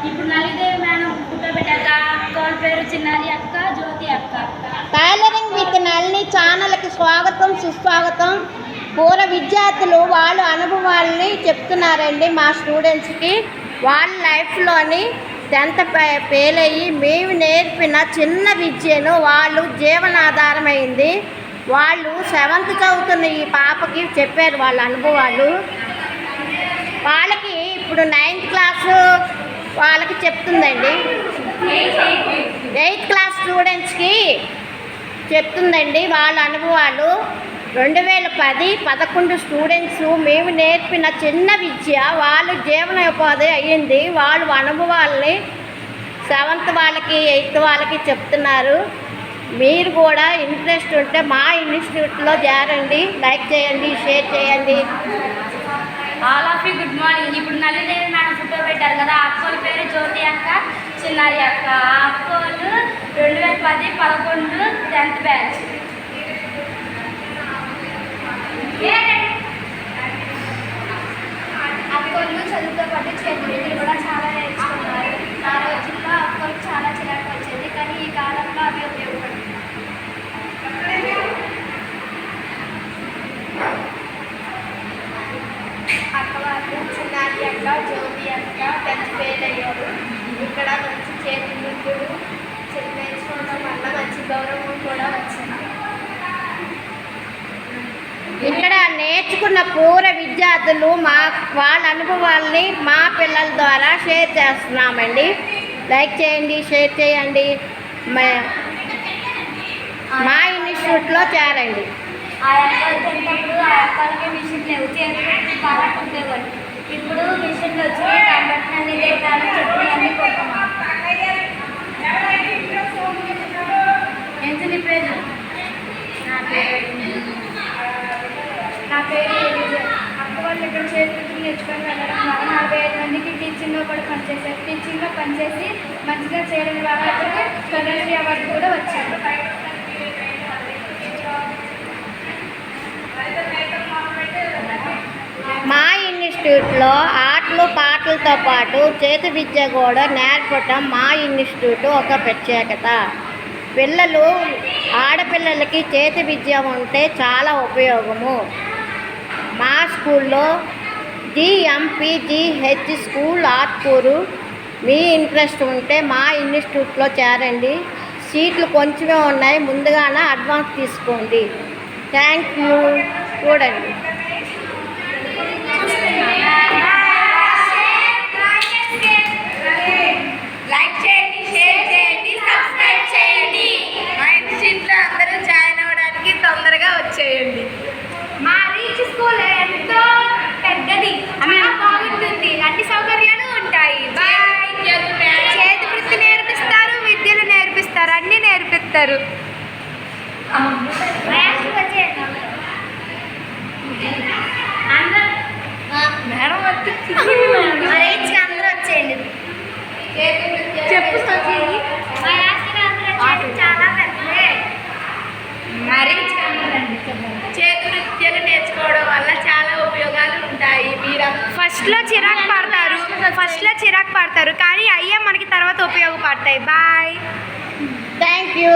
ఇప్పుడు నలిదేవి మేడం కూర్చోబెట్టాక వాళ్ళ పేరు చిన్నారి అక్క, జ్యోతి అక్క. టైలరింగ్ విత్ నళిని ఛానల్కి స్వాగతం, సుస్వాగతం. పూర్వ విద్యార్థులు వాళ్ళ అనుభవాలని చెప్తున్నారండి మా స్టూడెంట్స్కి. వాళ్ళ లైఫ్లోని 10th ఫెయిల్ అయ్యి మేము నేర్పిన చిన్న విద్యను వాళ్ళు జీవనాధారమైంది. వాళ్ళు 7th చదువుతున్న ఈ పాపకి చెప్పారు వాళ్ళ అనుభవాలు. వాళ్ళకి ఇప్పుడు 9th క్లాసు వాళ్ళకి చెప్తుందండి. 8th క్లాస్ స్టూడెంట్స్కి చెప్తుందండి వాళ్ళ అనుభవాలు. 2010-11 స్టూడెంట్స్ మేము నేర్పిన చిన్న విద్య వాళ్ళు జీవనోపాధి అయ్యింది. వాళ్ళు అనుభవాలని 7th వాళ్ళకి 8th వాళ్ళకి చెప్తున్నారు. మీరు కూడా ఇంట్రెస్ట్ ఉంటే మా ఇన్స్టిట్యూట్లో చేరండి. లైక్ చేయండి, షేర్ చేయండి. All of you good morning. ఇప్పుడు నలిదేవి మేడం ఫోటో పెట్టారు కదా, అక్కోళ్ళ పేరు జ్యోతి అక్క, చిన్నారి అక్క. అక్కోళ్ళు 2010-11 10th బ్యాచ్. అక్కోళ్ళు చదువుతో పాటు చేతులు కూడా చాలా నేర్చుకున్నారు. ఆ రోజుల్లో అక్కోళ్ళకి చాలా చిరాకు వచ్చేది, కానీ ఈ కాలంలో అవి ఉపయోగపడుతుంది. అక్క వాళ్ళు చిన్నారి అక్క, జ్యోతి అక్క 10th ఫెయిల్ అయ్యారు. ఇక్కడ మంచి చేతి ముందుడు నేర్చుకోవడం వల్ల మంచి గౌరవం కూడా వచ్చింది. ఇక్కడ నేర్చుకున్న పూర్వ విద్యార్థులు వాళ్ళ అనుభవాల్ని మా పిల్లల ద్వారా షేర్ చేస్తున్నామండి. లైక్ చేయండి, షేర్ చేయండి. మా ఇన్స్టిట్యూట్లో చేరండి. ఆ అక్కలు తింటప్పుడు ఆ అక్కలకి మిషన్ లేవు, చేతులు బాగా కుట్టేవాళ్ళు. ఇప్పుడు మిషన్లు వచ్చి కాబట్టి అన్ని దేశాలు చెట్లు అన్నీ కొడుతున్నాం. ఎంత నీ పేరు? నా పేరు అక్క వాళ్ళు ఇక్కడ చేతులు నేర్చుకొని వెళ్ళడం వల్ల 45 మందికి టీచింగ్లో కూడా పనిచేశారు. టీచింగ్లో పనిచేసి మంచిగా చేయడం వాళ్ళకి స్వర్ణశ్రీ అవార్డు కూడా వచ్చింది. మా ఇన్స్టిట్యూట్లో ఆటలు పాటలతో పాటు చేతి విద్య కూడా నేర్పటం మా ఇన్స్టిట్యూట్ ఒక ప్రత్యేకత. ఆడపిల్లలకి చేతి విద్య ఉంటే చాలా ఉపయోగము. మా స్కూల్లో GMPGH స్కూల్ ఆత్కూరు. మీ ఇంట్రెస్ట్ ఉంటే మా ఇన్స్టిట్యూట్లో చేరండి. సీట్లు కొంచెమే ఉన్నాయి, ముందుగానే అడ్వాన్స్ తీసుకోండి. Thank you. చూడండి. లైక్ చేయండి, షేర్ చేయండి, సబ్స్క్రైబ్ చేయండి. మా ఇన్స్టిట్యూట్లో అందరూ జాయిన్ అవ్వడానికి తొందరగా వచ్చేయండి. మా రీచ్ స్కూల్ ఎంతో పెద్దది, చాలా బాగుంటుంది, అన్ని సౌకర్యాలు ఉంటాయి. చేతి వృత్తి నేర్పిస్తారు, విద్యలు నేర్పిస్తారు, అన్నీ నేర్పిస్తారు. మేడం అందరూ వచ్చేయండి. చెప్పు చాలా పెద్దదే. మరి చేతి వృత్తులు నేర్చుకోవడం వల్ల చాలా ఉపయోగాలు ఉంటాయి. మీరు ఫస్ట్లో చిరాకు పడతారు కానీ అయ్యే మనకి తర్వాత ఉపయోగపడతాయి. బాయ్. Thank you.